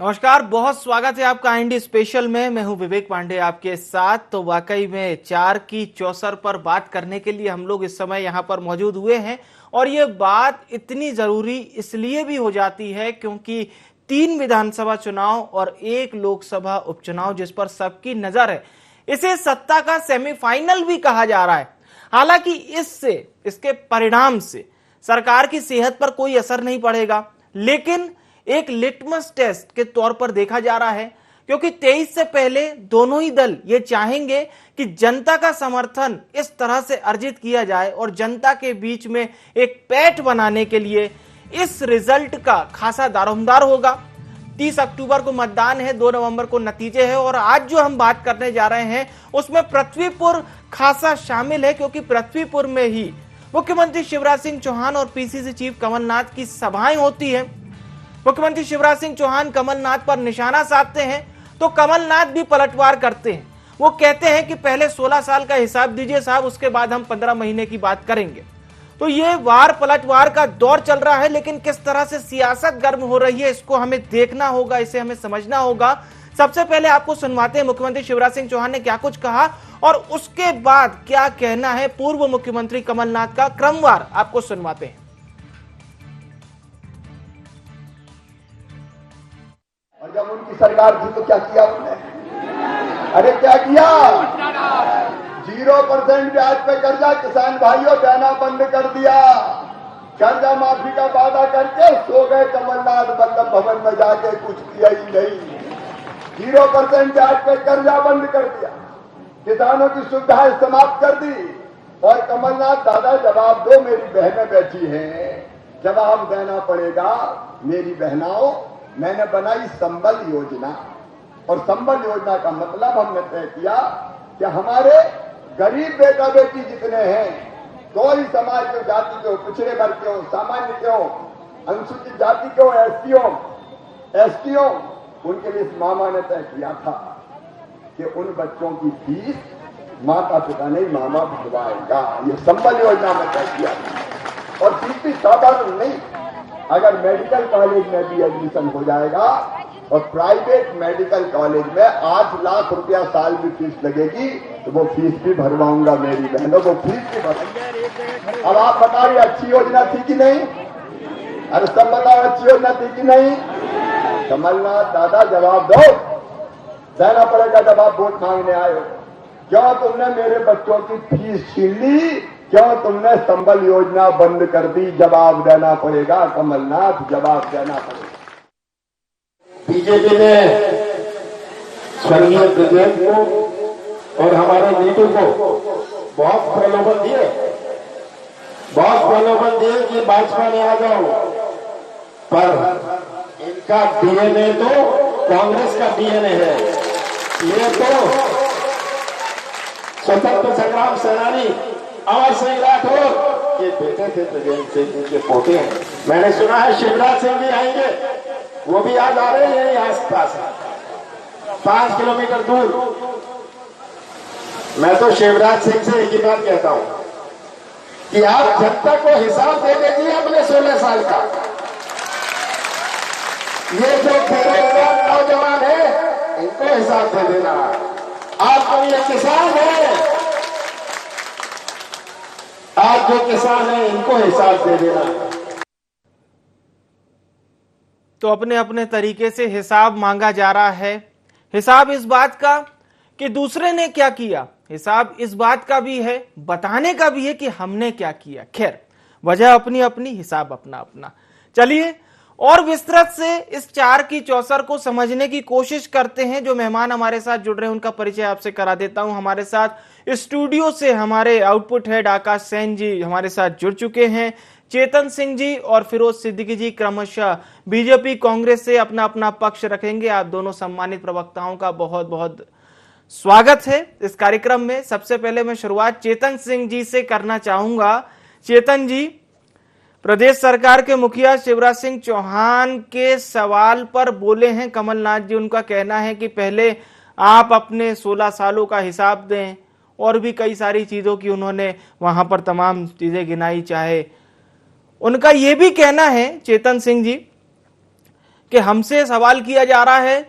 नमस्कार, बहुत स्वागत है आपका इंडी स्पेशल में। मैं हूं विवेक पांडे आपके साथ। तो वाकई में 4 की चौसर पर बात करने के लिए हम लोग इस समय यहां पर मौजूद हुए हैं और ये बात इतनी जरूरी इसलिए भी हो जाती है क्योंकि 3 विधानसभा चुनाव और 1 लोकसभा उपचुनाव जिस पर सबकी नजर है, इसे सत्ता का सेमीफाइनल भी कहा जा रहा है। हालांकि इसके परिणाम से सरकार की सेहत पर कोई असर नहीं पड़ेगा, लेकिन एक लिटमस टेस्ट के तौर पर देखा जा रहा है क्योंकि 23 से पहले दोनों ही दल ये चाहेंगे कि जनता का समर्थन इस तरह से अर्जित किया जाए और जनता के बीच में एक पैठ बनाने के लिए इस रिजल्ट का खासा दारोमदार होगा। 30 अक्टूबर को मतदान है, 2 नवंबर को नतीजे हैं और आज जो हम बात करने जा रहे हैं उसमें पृथ्वीपुर खासा शामिल है क्योंकि पृथ्वीपुर में ही मुख्यमंत्री शिवराज सिंह चौहान और पीसीसी चीफ कमलनाथ की सभाएं होती हैं। मुख्यमंत्री शिवराज सिंह चौहान कमलनाथ पर निशाना साधते हैं तो कमलनाथ भी पलटवार करते हैं। वो कहते हैं कि पहले 16 साल का हिसाब दीजिए साहब, उसके बाद हम 15 महीने की बात करेंगे। तो ये वार पलटवार का दौर चल रहा है, लेकिन किस तरह से सियासत गर्म हो रही है इसको हमें देखना होगा, इसे हमें समझना होगा। सबसे पहले आपको सुनवाते हैं मुख्यमंत्री शिवराज सिंह चौहान ने क्या कुछ कहा और उसके बाद क्या कहना है पूर्व मुख्यमंत्री कमलनाथ का, क्रमवार आपको सुनवाते हैं। और जब उनकी सरकार थी तो क्या किया उन्होंने? अरे क्या किया? 0% ब्याज पे कर्जा किसान भाइयों देना बंद कर दिया। कर्जा माफी का वादा करके सो गए कमलनाथ बल्लभ भवन में जाके, कुछ किया ही नहीं। 0% ब्याज पे कर्जा बंद कर दिया, किसानों की सुविधाएं समाप्त कर दी। और कमलनाथ दादा जवाब दो, मेरी बहनें बैठी हैं, जवाब देना पड़ेगा। मेरी बहनाओं, मैंने बनाई संबल योजना और संबल योजना का मतलब हमने तय किया कि हमारे गरीब बेटा बेटी जितने हैं, कोई समाज के जाति के हो, पिछड़े वर्ग के हो, सामान्य के हो, अनुसूचित जाति के हो, एसटी हो, उनके लिए इस मामा ने तय किया था कि उन बच्चों की फीस माता पिता नहीं मामा भिजवाएगा। ये संबल योजना में तय किया और फीस भी साधारण नहीं, अगर मेडिकल कॉलेज में भी एडमिशन हो जाएगा और प्राइवेट मेडिकल कॉलेज में 8 लाख रुपया साल में फीस लगेगी तो वो फीस भी भरवाऊंगा मेरी बहनों, वो फीस भी भरवाऊंगा। अब आप बताइए अच्छी योजना थी कि नहीं? अरे सब बताओ अच्छी योजना थी कि नहीं? कमलनाथ दादा जवाब दो, देना पड़ेगा जब आप वोट मांगने आए हो। क्यों तुमने मेरे बच्चों की फीस छीन ली? क्यों तुमने संबल योजना बंद कर दी? जवाब देना पड़ेगा कमलनाथ, जवाब देना पड़ेगा। बीजेपी ने स्वर्गीय ब्रिजेश को और हमारे नीतू को बहुत प्रलोभन दिए, कि भाजपा में आ जाओ, पर इनका डीएनए तो कांग्रेस का डीएनए है। ये तो स्वतंत्र संग्राम सेनानी अमर सिंह राठौर के बेटे थे, ब्रिजेश सिंह के पोते हैं। मैंने सुना है शिवराज सिंह भी आएंगे, वो भी आज आ रहे हैं यही आसपास 5 किलोमीटर दूर। मैं तो शिवराज सिंह से एक ही बात कहता हूं कि आप जनता को हिसाब दे दीजिए अपने 16 साल का। ये जो बेरोजगार नौजवान है इनको हिसाब दे देना। आप तो ये किसान है, आप जो किसान है इनको हिसाब दे देना। तो अपने अपने तरीके से हिसाब मांगा जा रहा है। हिसाब इस बात का कि दूसरे ने क्या किया, हिसाब इस बात का भी है, बताने का भी है कि हमने क्या किया। खैर, वजह अपनी अपनी, हिसाब अपना अपना। चलिए और विस्तृत से इस 4 की चौसर को समझने की कोशिश करते हैं। जो मेहमान हमारे साथ जुड़ रहे हैं उनका परिचय आपसे करा देता हूं। हमारे साथ स्टूडियो से हमारे आउटपुट हेड आकाश सेन जी हमारे साथ जुड़ चुके हैं। चेतन सिंह जी और फिरोज सिद्दीकी जी क्रमशः बीजेपी कांग्रेस से अपना अपना पक्ष रखेंगे। आप दोनों सम्मानित प्रवक्ताओं का बहुत बहुत स्वागत है इस कार्यक्रम में। सबसे पहले मैं शुरुआत चेतन सिंह जी से करना चाहूंगा। चेतन जी, प्रदेश सरकार के मुखिया शिवराज सिंह चौहान के सवाल पर बोले हैं कमलनाथ जी। उनका कहना है कि पहले आप अपने 16 सालों का हिसाब दें और भी कई सारी चीजों की उन्होंने वहां पर तमाम चीजें गिनाई। चाहे उनका यह भी कहना है चेतन सिंह जी कि हमसे सवाल किया जा रहा है,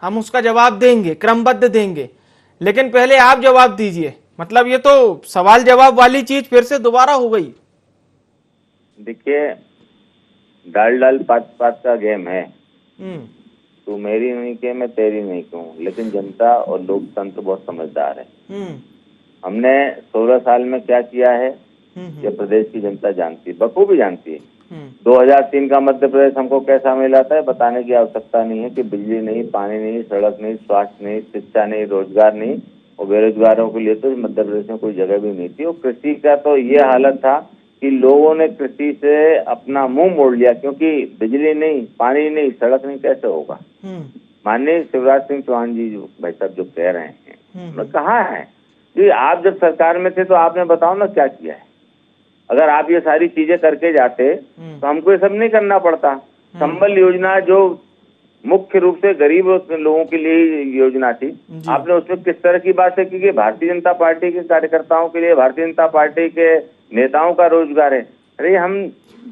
हम उसका जवाब देंगे, क्रमबद्ध देंगे, लेकिन पहले आप जवाब दीजिए। मतलब ये तो सवाल जवाब वाली चीज फिर से दोबारा हो गई। देखिए, डाल डाल पात पात का गेम है। तू मेरी नहीं के मैं तेरी नहीं कहूँ, लेकिन जनता और लोकतंत्र बहुत समझदार है। हमने 16 साल में क्या किया है ये प्रदेश की जनता जानती है, बखूबी जानती है। 2003 का मध्य प्रदेश हमको कैसा मिला था बताने की आवश्यकता नहीं है कि बिजली नहीं, पानी नहीं, सड़क नहीं, स्वास्थ्य नहीं, शिक्षा नहीं, रोजगार नहीं, और बेरोजगारों के लिए तो मध्य प्रदेश में कोई जगह भी नहीं थी। और कृषि का तो ये हालत था कि लोगों ने कृषि से अपना मुंह मोड़ लिया, क्योंकि बिजली नहीं, पानी नहीं, सड़क नहीं, कैसे होगा। माननीय शिवराज सिंह चौहान जी जो भाई साहब जो कह रहे हैं, कहा है कि आप जब सरकार में थे तो आपने बताओ ना क्या किया है। अगर आप ये सारी चीजें करके जाते तो हमको ये सब नहीं करना पड़ता। संबल योजना जो मुख्य रूप से गरीब लोगों के लिए योजना थी, आपने उसमें किस तरह की बातें की कि भारतीय जनता पार्टी के कार्यकर्ताओं के लिए, भारतीय जनता पार्टी के नेताओं का रोजगार है। अरे हम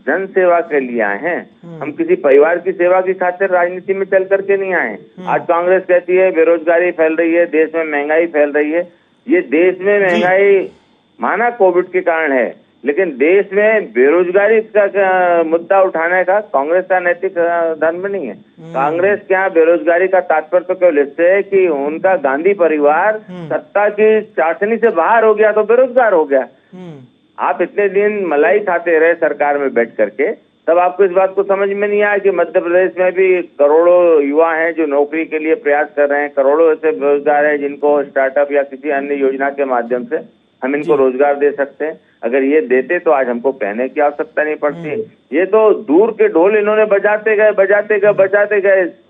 जन सेवा के लिए आए हैं, हम किसी परिवार की सेवा की खातिर राजनीति में चल करके नहीं आए। आज कांग्रेस कहती है बेरोजगारी फैल रही है, देश में महंगाई फैल रही है। ये देश में महंगाई माना कोविड के कारण है, लेकिन देश में बेरोजगारी का मुद्दा उठाने का कांग्रेस का नैतिक धर्म नहीं है। कांग्रेस के यहाँ बेरोजगारी का तात्पर्य तो केवल इससे है कि उनका गांधी परिवार सत्ता की चाशनी से बाहर हो गया तो बेरोजगार हो गया। आप इतने दिन मलाई खाते रहे सरकार में बैठ करके, तब आपको इस बात को समझ में नहीं आया कि मध्य प्रदेश में भी करोड़ों युवा हैं जो नौकरी के लिए प्रयास कर रहे हैं, करोड़ों ऐसे बेरोजगार हैं जिनको स्टार्टअप या किसी अन्य योजना के माध्यम से हम इनको रोजगार दे सकते हैं। अगर ये देते तो आज हमको कहने की आवश्यकता नहीं पड़ती। ये तो दूर के ढोल इन्होंने बजाते गए।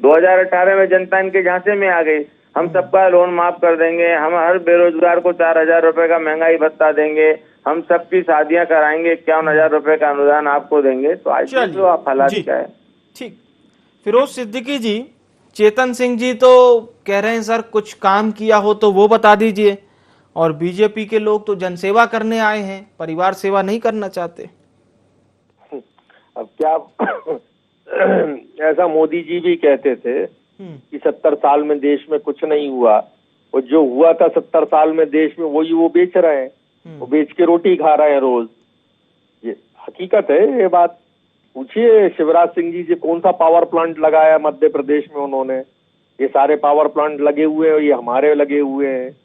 2018 में जनता इनके झांसे में आ गई। हम सबका लोन माफ कर देंगे, हम हर बेरोजगार को 4000 रुपए का महंगाई भत्ता देंगे, हम सबकी शादियां कराएंगे, 51,000 रुपए का अनुदान आपको देंगे। तो आज जो आप हालात क्या है। ठीक, फिरोज सिद्दीकी जी, चेतन सिंह जी तो कह रहे हैं सर कुछ काम किया हो तो वो बता दीजिए, और बीजेपी के लोग तो जनसेवा करने आए हैं, परिवार सेवा नहीं करना चाहते। अब क्या ऐसा मोदी जी भी कहते थे कि 70 साल में देश में कुछ नहीं हुआ, और जो हुआ था 70 साल में देश में वही वो बेच रहे हैं, वो बेच के रोटी खा रहे हैं रोज। ये हकीकत है। ये बात पूछिए शिवराज सिंह जी कौन सा पावर प्लांट लगाया मध्य प्रदेश में उन्होंने। ये सारे पावर प्लांट लगे हुए हैं, ये हमारे लगे हुए हैं।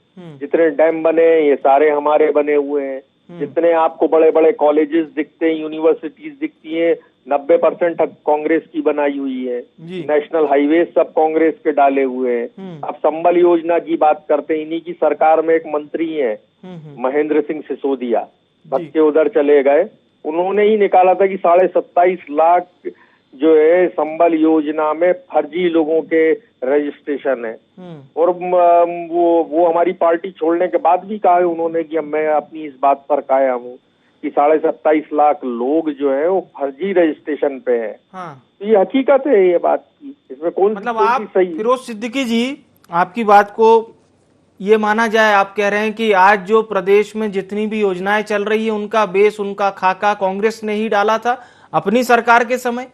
जितने डैम बने ये सारे हमारे बने हुए हैं। जितने आपको बड़े बड़े कॉलेजेस दिखते हैं, यूनिवर्सिटीज दिखती हैं, 90% कांग्रेस की बनाई हुई है। नेशनल हाईवे सब कांग्रेस के डाले हुए हैं। अब संबल योजना की बात करते हैं, इन्हीं की सरकार में एक मंत्री है महेंद्र सिंह सिसोदिया, बच्चे उधर चले गए। उन्होंने ही निकाला था कि 27.5 लाख जो है संबल योजना में फर्जी लोगों के रजिस्ट्रेशन है। और वो हमारी पार्टी छोड़ने के बाद भी कहा है उन्होंने कि मैं अपनी इस बात पर कायम हूँ कि 27.5 लाख लोग जो है वो फर्जी रजिस्ट्रेशन पे है। तो ये हकीकत है ये बात की, इसमें कौन मतलब आप फिरोज सिद्दीकी जी, आपकी बात को ये माना जाए, आप कह रहे हैं कि आज जो प्रदेश में जितनी भी योजनाएं चल रही है उनका बेस, उनका खाका कांग्रेस ने ही डाला था अपनी सरकार के समय।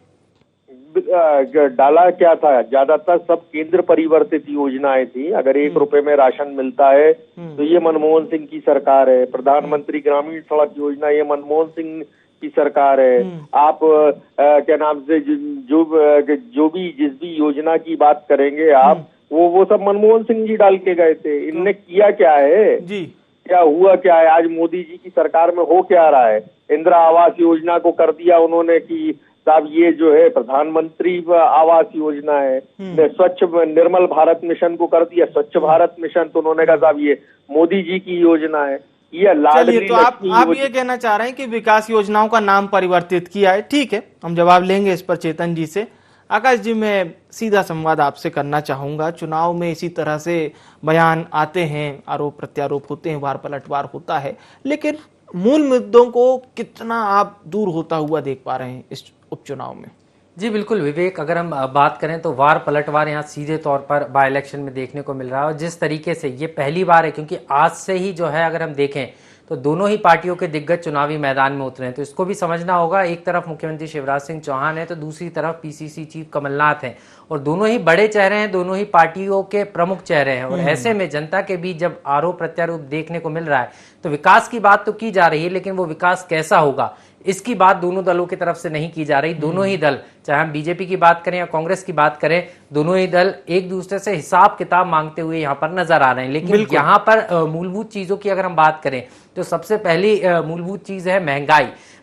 डाला क्या था, ज्यादातर सब केंद्र परिवर्तित योजनाएं थी। अगर 1 रुपए में राशन मिलता है तो ये मनमोहन सिंह की सरकार है। प्रधानमंत्री ग्रामीण सड़क योजना ये मनमोहन सिंह की सरकार है। आप क्या नाम से जो भी जिस भी योजना की बात करेंगे आप, वो सब मनमोहन सिंह जी डाल के गए थे। इनने किया क्या है जी, क्या हुआ क्या है। आज मोदी जी की सरकार में हो क्या रहा है। इंदिरा आवास योजना को कर दिया उन्होंने कि साहब ये जो है प्रधानमंत्री आवास योजना है। स्वच्छ निर्मल भारत मिशन को कर दिया स्वच्छ भारत मिशन, तो उन्होंने कहा साहब ये मोदी जी की योजना है। ये लाडली तो आप ये कहना चाह रहे हैं कि विकास योजनाओं का नाम परिवर्तित किया है। ठीक है, हम जवाब लेंगे इस पर चेतन जी से। आकाश जी, मैं सीधा संवाद आपसे करना चाहूंगा। चुनाव में इसी तरह से बयान आते हैं, आरोप प्रत्यारोप होते हैं, वार पलटवार होता है, लेकिन मूल मुद्दों को कितना आप दूर होता हुआ देख पा रहे हैं इस उपचुनाव में? जी बिल्कुल विवेक, अगर हम बात करें तो वार पलटवार यहाँ सीधे तौर पर बाय इलेक्शन में देखने को मिल रहा है। और जिस तरीके से ये पहली बार है, क्योंकि आज से ही जो है अगर हम देखें तो दोनों ही पार्टियों के दिग्गज चुनावी मैदान में उतरे हैं। तो इसको भी समझना होगा, एक तरफ मुख्यमंत्री शिवराज सिंह चौहान है तो दूसरी तरफ पीसीसी चीफ कमलनाथ हैं, और दोनों ही बड़े चेहरे हैं, दोनों ही पार्टियों के प्रमुख चेहरे हैं। और ऐसे में जनता के बीच जब आरोप प्रत्यारोप देखने को मिल रहा है तो विकास की बात तो की जा रही है, लेकिन वो विकास कैसा होगा इसकी बात दोनों दलों की तरफ से नहीं की जा रही। दोनों ही दल, चाहे हम बीजेपी की बात करें या कांग्रेस की बात करें, दोनों ही दल एक दूसरे से हिसाब किताब मांगते हुए यहाँ पर नजर आ रहे हैं। लेकिन यहाँ पर मूलभूत चीजों की अगर हम बात करें तो सबसे पहली मूलभूत चीज है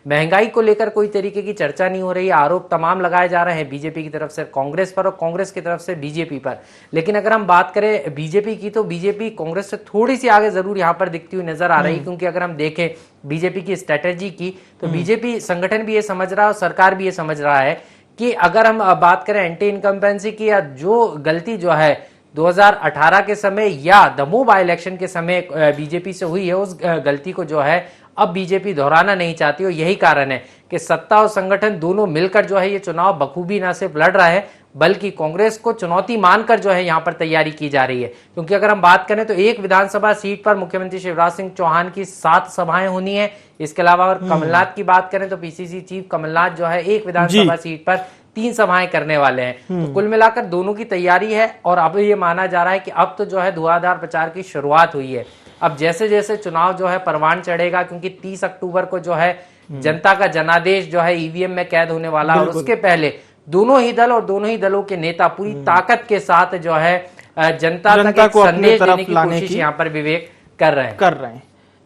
महंगाई को लेकर कोई तरीके की चर्चा नहीं हो रही है। आरोप तमाम लगाए जा रहे हैं बीजेपी की तरफ से कांग्रेस पर और कांग्रेस की तरफ से बीजेपी पर। लेकिन अगर हम बात करें बीजेपी की तो बीजेपी कांग्रेस से थोड़ी सी आगे जरूर यहाँ पर दिखती हुई नजर आ रही है, क्योंकि अगर हम देखें बीजेपी की स्ट्रेटेजी की तो बीजेपी संगठन भी ये समझ रहा है और सरकार भी ये समझ रहा है कि अगर हम बात करें एंटी इनकम्बेंसी की, या जो गलती जो है 2018 के समय या दमोह बाई इलेक्शन के समय बीजेपी से हुई है, उस गलती को जो है अब बीजेपी दोहराना नहीं चाहती। और यही कारण है कि सत्ता और संगठन दोनों मिलकर जो है ये चुनाव बखूबी ना सिर्फ लड़ रहा है बल्कि कांग्रेस को चुनौती मानकर जो है यहाँ पर तैयारी की जा रही है। क्योंकि अगर हम बात करें तो एक विधानसभा सीट पर मुख्यमंत्री शिवराज सिंह चौहान की 7 सभाएं होनी है। इसके अलावा अगर कमलनाथ की बात करें तो पीसीसी चीफ कमलनाथ जो है एक विधानसभा सीट पर 3 सभाएं करने वाले हैं। तो कुल मिलाकर दोनों की तैयारी है और अब ये माना जा रहा है कि अब तो जो है धुआंधार प्रचार की शुरुआत हुई है। अब जैसे जैसे चुनाव जो है परवान चढ़ेगा, क्योंकि 30 अक्टूबर को जो है जनता का जनादेश जो है ईवीएम में कैद होने वाला, और उसके पहले दोनों ही दल और दोनों ही दलों के नेता पूरी ताकत के साथ जो है जनता तक एक संदेश देने की कोशिश यहाँ पर विवेक कर रहे हैं।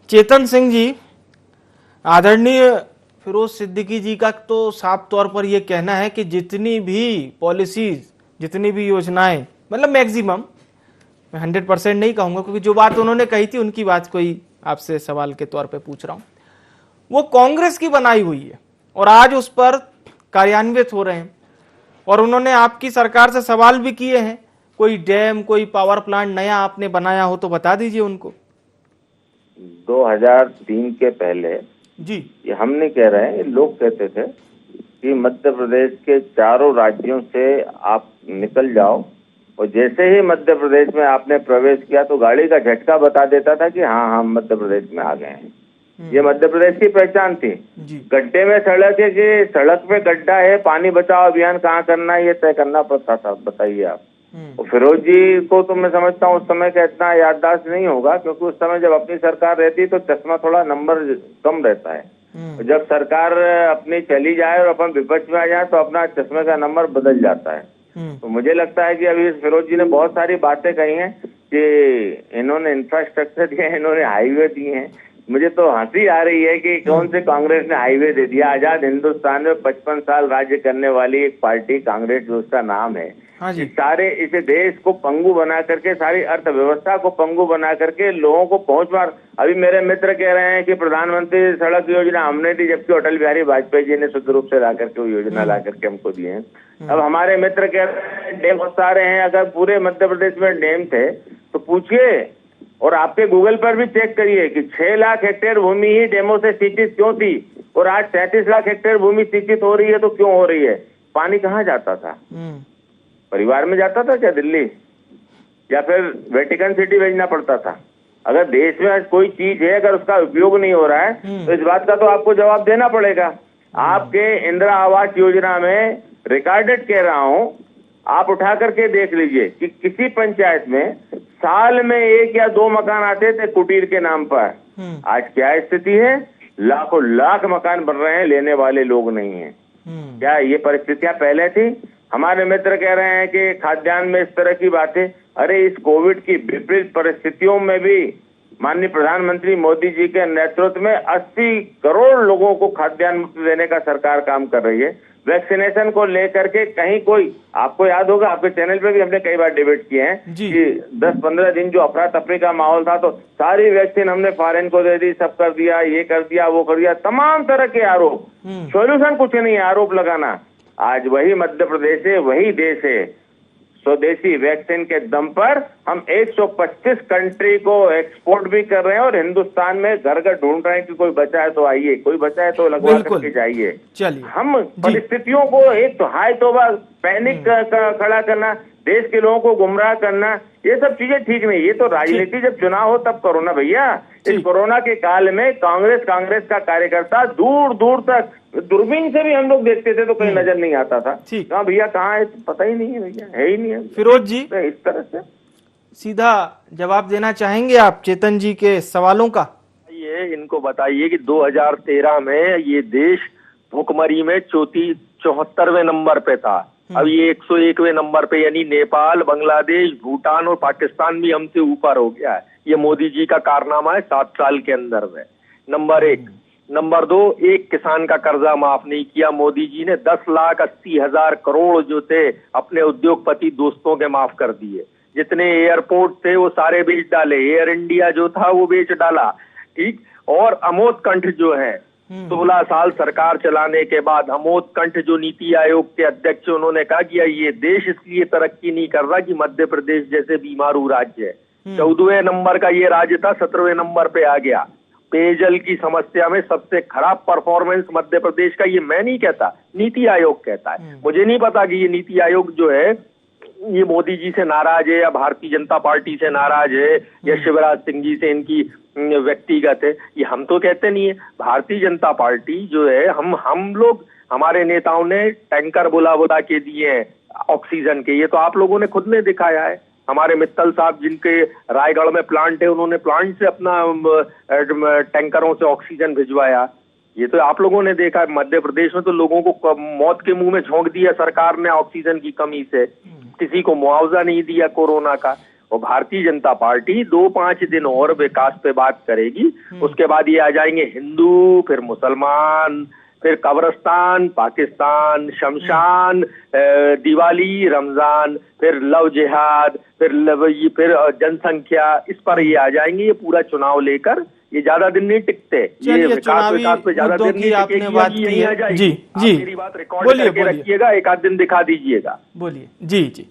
चेतन सिंह जी, आदरणीय फिरोज सिद्दीकी जी का तो साफ तौर पर यह कहना है कि जितनी भी पॉलिसीज, जितनी भी योजनाएं, मतलब मैक्सिमम, मैं 100% नहीं कहूंगा क्योंकि जो बात उन्होंने कही थी उनकी बात कोई आपसे सवाल के तौर पे पूछ रहा हूं, वो कांग्रेस की बनाई हुई है और आज उस पर कार्यान्वित हो रहे हैं। और उन्होंने आपकी सरकार से सवाल भी किए हैं, कोई डैम, कोई पावर प्लांट नया आपने बनाया हो तो बता दीजिए उनको। 2003 के पहले जी, ये हम नहीं कह रहे हैं, लोग कहते थे कि मध्य प्रदेश के चारों राज्यों से आप निकल जाओ, और जैसे ही मध्य प्रदेश में आपने प्रवेश किया तो गाड़ी का झटका बता देता था कि हाँ हम मध्य प्रदेश में आ गए हैं। ये मध्य प्रदेश की पहचान थी। गड्ढे में सड़क है कि सड़क पे गड्ढा है, पानी बचाओ अभियान कहाँ करना है ये तय करना पड़ता था। बताइए आप। और फिरोज जी को तो मैं समझता हूँ उस समय का इतना याददाश्त नहीं होगा, क्योंकि उस समय जब अपनी सरकार रहती तो चश्मा थोड़ा नंबर कम रहता है। जब सरकार अपनी चली जाए और अपन विपक्ष में आ जाए तो अपना चश्मे का नंबर बदल जाता है। तो मुझे लगता है कि अभी फिरोज जी ने बहुत सारी बातें कही हैं कि इन्होंने इंफ्रास्ट्रक्चर दिए, इन्होंने हाईवे दिए हैं। मुझे तो हंसी आ रही है कि कौन से कांग्रेस ने हाईवे दे दिया। आजाद हिंदुस्तान में 55 साल राज्य करने वाली एक पार्टी कांग्रेस, जो उसका नाम है, सारे इस देश को पंगु बना करके, सारी अर्थव्यवस्था को पंगु बना करके लोगों को पहुंच मार। अभी मेरे मित्र कह रहे हैं कि प्रधानमंत्री सड़क योजना हमने दी, जबकि अटल बिहारी वाजपेयी जी ने शुद्ध रूप से ला करके वो योजना ला करके हमको दी है। अब हमारे मित्र कह रहे हैं डैम बहुत सारे हैं। अगर पूरे मध्य प्रदेश में डैम थे तो पूछिए, और आपके गूगल पर भी चेक करिए कि 6 लाख हेक्टेयर भूमि ही डैमों से सिंचित क्यों थी, और आज 33 लाख हेक्टेयर भूमि सिंचित हो रही है तो क्यों हो रही है? पानी कहाँ जाता था? परिवार में जाता था क्या दिल्ली, या फिर वेटिकन सिटी भेजना पड़ता था? अगर देश में आज कोई चीज है, अगर उसका उपयोग नहीं हो रहा है तो इस बात का तो आपको जवाब देना पड़ेगा। आपके इंदिरा आवास योजना में रिकॉर्डेड कह रहा हूं, आप उठा करके देख लीजिए कि किसी पंचायत में साल में 1 या 2 मकान आते थे कुटीर के नाम पर। आज क्या स्थिति है? लाखों लाख मकान बन रहे हैं, लेने वाले लोग नहीं हैं। क्या ये परिस्थितियां पहले थी? हमारे मित्र कह रहे हैं कि खाद्यान्न में इस तरह की बातें। अरे इस कोविड की विपरीत परिस्थितियों में भी माननीय प्रधानमंत्री मोदी जी के नेतृत्व में 80 करोड़ लोगों को खाद्यान्न मुफ्त देने का सरकार काम कर रही है। वैक्सीनेशन को लेकर के कहीं कोई, आपको याद होगा आपके चैनल पे भी हमने कई बार डिबेट किए हैं कि 10-15 दिन जो अफरा तफरी का माहौल था तो सारी वैक्सीन हमने फॉरेन को दे दी, सब कर दिया, ये कर दिया, वो कर दिया, तमाम तरह के आरोप। सॉल्यूशन कुछ नहीं है, आरोप लगाना। आज वही मध्य प्रदेश है, वही देश है, स्वदेशी वैक्सीन के दम पर हम 125 कंट्री को एक्सपोर्ट भी कर रहे हैं, और हिंदुस्तान में घर घर ढूंढ रहे हैं कि कोई बचा है तो आइए, कोई बचा है तो लगवा करके जाइए। चलिए, हम परिस्थितियों को, एक तो हाई तोबा पैनिक खड़ा करना, देश के लोगों को गुमराह करना, ये सब चीजें ठीक नहीं। ये तो राजनीति जब चुनाव हो तब करो ना भैया। इस कोरोना के काल में कांग्रेस का कार्यकर्ता दूर दूर तक दूरबीन से भी हम लोग देखते थे तो कहीं नजर नहीं आता था। कहाँ भैया कहाँ है पता ही नहीं है भैया, है ही नहीं है। फिरोज जी, इस तरह से सीधा जवाब देना चाहेंगे आप चेतन जी के सवालों का? ये इनको बताइए कि 2013 में ये देश भुखमरी में 74वें नंबर पे था, अब ये 101वें नंबर पे, यानी नेपाल, बांग्लादेश, भूटान और पाकिस्तान भी हमसे ऊपर हो गया है। ये मोदी जी का कारनामा है 7 साल के अंदर में, नंबर 1। नंबर 2, एक किसान का कर्जा माफ नहीं किया मोदी जी ने। 10,80,000 करोड़ जो थे अपने उद्योगपति दोस्तों के माफ कर दिए। जितने एयरपोर्ट थे वो सारे बेच डाले, एयर इंडिया जो था वो बेच डाला, ठीक। और अमोद कंठ जो है 16 साल सरकार चलाने के बाद अमोद कंठ जो नीति आयोग के अध्यक्ष, उन्होंने कहा कि ये देश इसलिए तरक्की नहीं कर रहा कि मध्य प्रदेश जैसे बीमारू राज्य है। 14वें नंबर का ये राज्य था, 17वें नंबर पे आ गया। पेयजल की समस्या में सबसे खराब परफॉर्मेंस मध्य प्रदेश का, ये मैं नहीं कहता, नीति आयोग कहता है। मुझे नहीं पता कि ये नीति आयोग जो है ये मोदी जी से नाराज है या भारतीय जनता पार्टी से नाराज है या शिवराज सिंह जी से इनकी व्यक्तिगत है, ये हम तो कहते नहीं है। भारतीय जनता पार्टी जो है, हम लोग, हमारे नेताओं ने टैंकर बुला के दिए हैं ऑक्सीजन के, ये तो आप लोगों ने खुद ने दिखाया है। हमारे मित्तल साहब जिनके रायगढ़ में प्लांट है, उन्होंने प्लांट से अपना टैंकरों से ऑक्सीजन भिजवाया, ये तो आप लोगों ने देखा। मध्य प्रदेश में तो लोगों को मौत के मुंह में झोंक दिया सरकार ने ऑक्सीजन की कमी से, किसी को मुआवजा नहीं दिया कोरोना का। और भारतीय जनता पार्टी 2-5 दिन और विकास पे बात करेगी, उसके बाद ये आ जाएंगे हिंदू, फिर मुसलमान, फिर कब्रिस्तान, पाकिस्तान, शमशान, दिवाली, रमजान, फिर लव जिहाद, फिर जनसंख्या, इस पर ये आ जाएंगे। ये पूरा चुनाव लेकर ये ज्यादा दिन नहीं टिकते, ये विकास पे ज्यादा दिन नहीं टिकेगी। जी, मेरी बात रिकॉर्ड करके रखिएगा, एक आध दिन दिखा दीजिएगा। बोलिए। जी,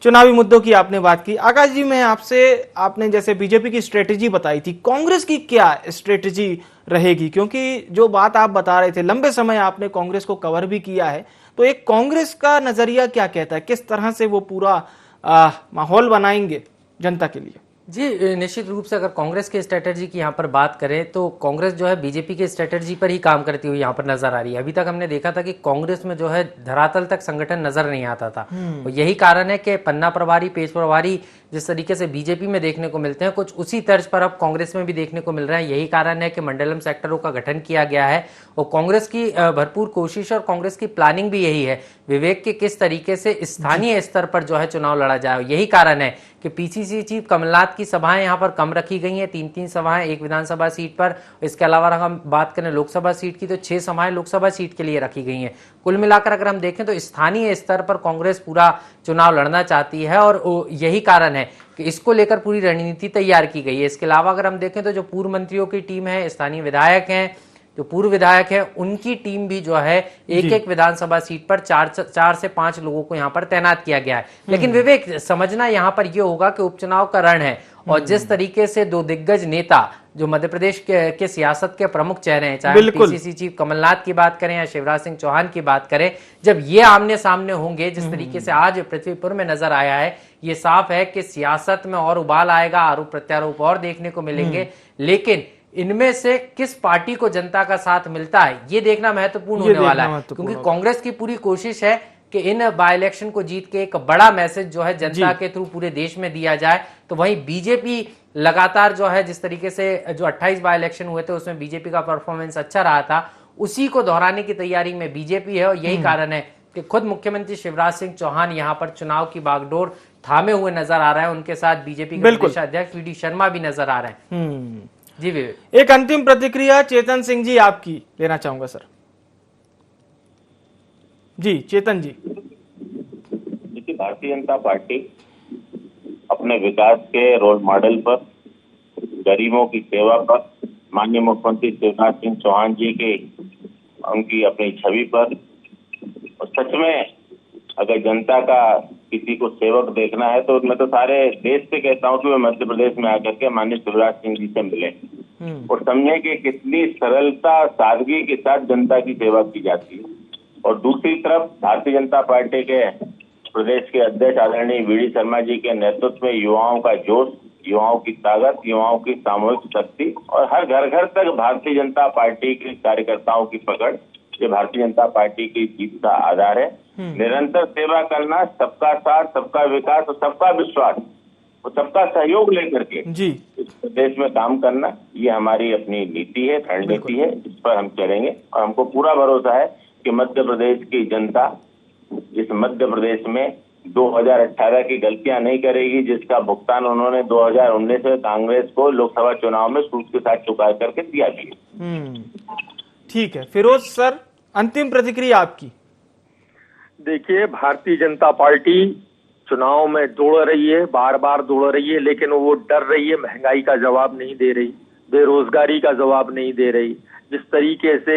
चुनावी मुद्दों की आपने बात की। आकाश जी, मैं आपसे, आपने जैसे बीजेपी की स्ट्रेटेजी बताई थी, कांग्रेस की क्या स्ट्रेटेजी रहेगी? क्योंकि जो बात आप बता रहे थे, लंबे समय आपने कांग्रेस को कवर भी किया है, तो एक कांग्रेस का नजरिया क्या कहता है, किस तरह से वो पूरा माहौल बनाएंगे जनता के लिए? जी, निश्चित रूप से अगर कांग्रेस की स्ट्रेटजी की यहाँ पर बात करें तो कांग्रेस जो है बीजेपी की स्ट्रेटजी पर ही काम करती हुई यहाँ पर नजर आ रही है। अभी तक हमने देखा था कि कांग्रेस में जो है धरातल तक संगठन नजर नहीं आता था, और यही कारण है कि पन्ना प्रभारी, पेज प्रभारी जिस तरीके से बीजेपी में देखने को मिलते हैं, कुछ उसी तर्ज पर अब कांग्रेस में भी देखने को मिल रहा है। यही कारण है कि मंडलम सेक्टरों का गठन किया गया है, और कांग्रेस की भरपूर कोशिश और कांग्रेस की प्लानिंग भी यही है, विवेक के किस तरीके से स्थानीय स्तर पर जो है चुनाव लड़ा जाए। यही कारण है कि पीसीसी चीफ कमलनाथ की सभाएं यहाँ पर कम रखी गई हैं, 3-3 सभाएं एक विधानसभा सीट पर। इसके अलावा अगर हम बात करें लोकसभा सीट की तो 6 सभाएं लोकसभा सीट के लिए रखी गई हैं। कुल मिलाकर अगर हम देखें तो स्थानीय स्तर पर कांग्रेस पूरा चुनाव लड़ना चाहती है, और यही कारण है कि इसको लेकर पूरी रणनीति तैयार की गई है। इसके अलावा अगर हम देखें तो जो पूर्व मंत्रियों की टीम है, स्थानीय विधायक हैं, जो पूर्व विधायक है, उनकी टीम भी जो है एक विधानसभा सीट पर 4 से 5 लोगों को यहाँ पर तैनात किया गया है। लेकिन विवेक, समझना यहाँ पर यह होगा कि उपचुनाव का रण है, और जिस तरीके से 2 दिग्गज नेता जो मध्य प्रदेश के सियासत के प्रमुख चेहरे हैं, चाहे पीसीसी चीफ कमलनाथ की बात करें या शिवराज सिंह चौहान की बात करें, जब ये आमने सामने होंगे जिस तरीके से आज पृथ्वीपुर में नजर आया है, ये साफ है कि सियासत में और उबाल आएगा, आरोप प्रत्यारोप और देखने को मिलेंगे। लेकिन इनमें से किस पार्टी को जनता का साथ मिलता है, ये देखना महत्वपूर्ण होने वाला है, क्योंकि कांग्रेस की पूरी कोशिश है कि इन बाय इलेक्शन को जीत के एक बड़ा मैसेज जो है जनता के थ्रू पूरे देश में दिया जाए। तो वहीं बीजेपी लगातार जो है, जिस तरीके से जो 28 बाय इलेक्शन हुए थे उसमें बीजेपी का परफॉर्मेंस अच्छा रहा था, उसी को दोहराने की तैयारी में बीजेपी है। और यही कारण है कि खुद मुख्यमंत्री शिवराज सिंह चौहान यहाँ पर चुनाव की बागडोर थामे हुए नजर आ रहे हैं। उनके साथ बीजेपी के प्रदेश अध्यक्ष वी डी शर्मा भी नजर आ रहे हैं। जी विवेक, एक अंतिम प्रतिक्रिया चेतन सिंह जी आपकी लेना चाहूंगा सर। जी चेतन जी। देखिए, भारतीय जनता पार्टी अपने विकास के रोल मॉडल पर, गरीबों की सेवा पर, माननीय मुख्यमंत्री शिवराज सिंह चौहान जी के उनकी अपनी छवि पर, और सच में अगर जनता का किसी को सेवक देखना है तो मैं तो सारे देश से कहता हूँ कि मैं मध्य प्रदेश में आकर के माननीय शिवराज सिंह जी से मिले और समझे कि कितनी सरलता, सादगी के साथ जनता की सेवा की जाती है। और दूसरी तरफ भारतीय जनता पार्टी के प्रदेश के अध्यक्ष आदरणीय वी.डी. शर्मा जी के नेतृत्व में युवाओं का जोश, युवाओं की ताकत, युवाओं की सामूहिक शक्ति और हर घर घर तक भारतीय जनता पार्टी के कार्यकर्ताओं की पकड़, ये भारतीय जनता पार्टी की जीत का आधार है। निरंतर सेवा करना, सबका साथ, सबका विकास और सबका विश्वास और सबका सहयोग लेकर के जी इस प्रदेश में काम करना, ये हमारी अपनी नीति है, रणनीति है, इस पर हम चलेंगे और हमको पूरा भरोसा है कि मध्य प्रदेश की जनता इस मध्य प्रदेश में 2018 की गलतियां नहीं करेगी, जिसका भुगतान उन्होंने 2019 में कांग्रेस को लोकसभा चुनाव में सूद के साथ चुका करके दिया भी। ठीक है, फिरोज सर, अंतिम प्रतिक्रिया आपकी। देखिए, भारतीय जनता पार्टी चुनाव में दौड़ रही है, बार बार दौड़ रही है, लेकिन वो डर रही है, महंगाई का जवाब नहीं दे रही, बेरोजगारी का जवाब नहीं दे रही। जिस तरीके से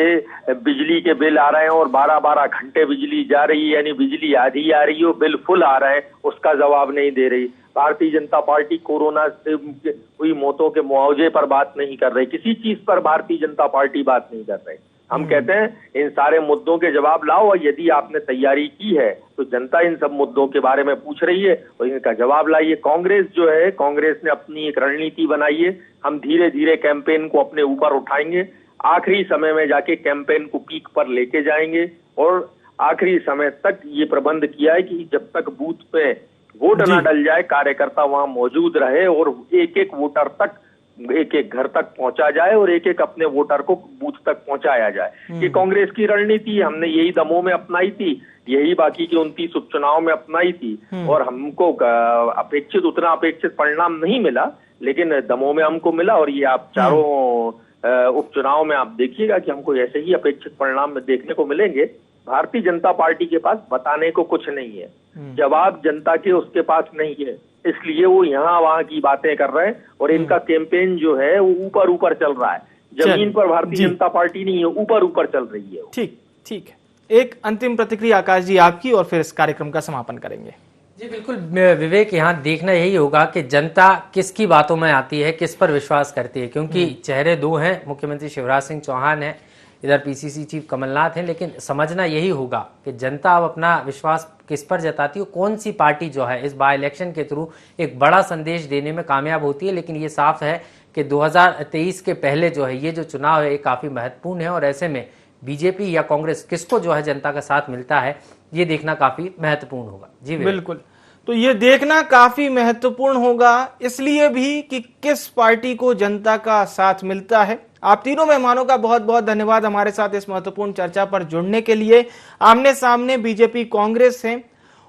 बिजली के बिल आ रहे हैं और 12-12 घंटे बिजली जा रही है, यानी बिजली आधी आ रही है, बिल फुल आ रहे हैं, उसका जवाब नहीं दे रही। भारतीय जनता पार्टी कोरोना से हुई मौतों के मुआवजे पर बात नहीं कर रही, किसी चीज पर भारतीय जनता पार्टी बात नहीं कर रही। हम कहते हैं इन सारे मुद्दों के जवाब लाओ, और यदि आपने तैयारी की है तो जनता इन सब मुद्दों के बारे में पूछ रही है और इनका जवाब लाइए। कांग्रेस जो है, कांग्रेस ने अपनी एक रणनीति बनाई है, हम धीरे धीरे कैंपेन को अपने ऊपर उठाएंगे, आखिरी समय में जाके कैंपेन को पीक पर लेके जाएंगे और आखिरी समय तक ये प्रबंध किया है कि जब तक बूथ पे वोट ना डल जाए, कार्यकर्ता वहां मौजूद रहे और एक एक वोटर तक, एक एक घर तक पहुंचा जाए और एक एक अपने वोटर को बूथ तक पहुंचाया जाए। ये कांग्रेस की रणनीति है, हमने यही दमोह में अपनाई थी, यही बाकी के 29 उपचुनाव में अपनाई थी और हमको उतना अपेक्षित परिणाम नहीं मिला, लेकिन दमोह में हमको मिला और ये आप चारों उपचुनाव में आप देखिएगा कि हमको ऐसे ही अपेक्षित परिणाम देखने को मिलेंगे। भारतीय जनता पार्टी के पास बताने को कुछ नहीं है, जवाब जनता के उसके पास नहीं है, इसलिए वो यहाँ वहाँ की बातें कर रहे हैं और इनका कैंपेन जो है वो ऊपर ऊपर चल रहा है, जमीन पर भारतीय जनता पार्टी नहीं है, ऊपर ऊपर चल रही है। ठीक है, एक अंतिम प्रतिक्रिया आकाश जी आपकी और फिर इस कार्यक्रम का समापन करेंगे। जी बिल्कुल विवेक, यहाँ देखना यही होगा कि जनता किसकी बातों में आती है, किस पर विश्वास करती है, क्योंकि चेहरे दो हैं, मुख्यमंत्री शिवराज सिंह चौहान है, इधर पीसीसी चीफ कमलनाथ हैं, लेकिन समझना यही होगा कि जनता अब अपना विश्वास किस पर जताती है, कौन सी पार्टी जो है इस बाय इलेक्शन के थ्रू एक बड़ा संदेश देने में कामयाब होती है। लेकिन ये साफ है कि 2023 के पहले जो है ये जो चुनाव है ये काफी महत्वपूर्ण है और ऐसे में बीजेपी या कांग्रेस किसको जो है जनता का साथ मिलता है ये देखना काफी महत्वपूर्ण होगा। जी बिल्कुल, तो ये देखना काफी महत्वपूर्ण होगा इसलिए भी कि किस पार्टी को जनता का साथ मिलता है। आप तीनों मेहमानों का बहुत बहुत धन्यवाद हमारे साथ इस महत्वपूर्ण चर्चा पर जुड़ने के लिए। आमने सामने बीजेपी कांग्रेस है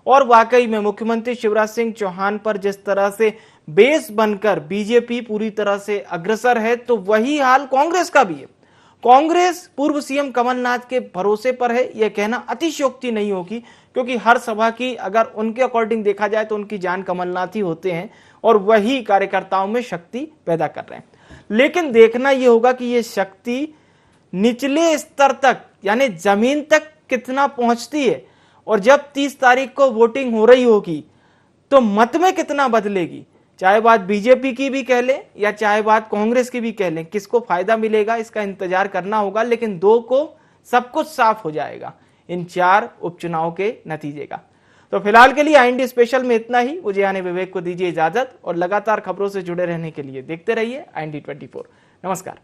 और वाकई में मुख्यमंत्री शिवराज सिंह चौहान पर जिस तरह से बेस बनकर बीजेपी पूरी तरह से अग्रसर है, तो वही हाल कांग्रेस का भी है। कांग्रेस पूर्व सीएम कमलनाथ के भरोसे पर है, यह कहना अतिशयोक्ति नहीं होगी, क्योंकि हर सभा की अगर उनके अकॉर्डिंग देखा जाए तो उनकी जान कमलनाथ ही होते हैं और वही कार्यकर्ताओं में शक्ति पैदा कर रहे हैं। लेकिन देखना यह होगा कि यह शक्ति निचले स्तर तक यानी जमीन तक कितना पहुंचती है और जब 30 तारीख को वोटिंग हो रही होगी तो मत में कितना बदलेगी। चाहे बात बीजेपी की भी कह लें या चाहे बात कांग्रेस की भी कह लें, किसको फायदा मिलेगा इसका इंतजार करना होगा। लेकिन दो को सब कुछ साफ हो जाएगा इन 4 उपचुनाव के नतीजे का। तो फिलहाल के लिए IND स्पेशल में इतना ही। मुझे यानी विवेक को दीजिए इजाजत और लगातार खबरों से जुड़े रहने के लिए देखते रहिए IND 24। नमस्कार।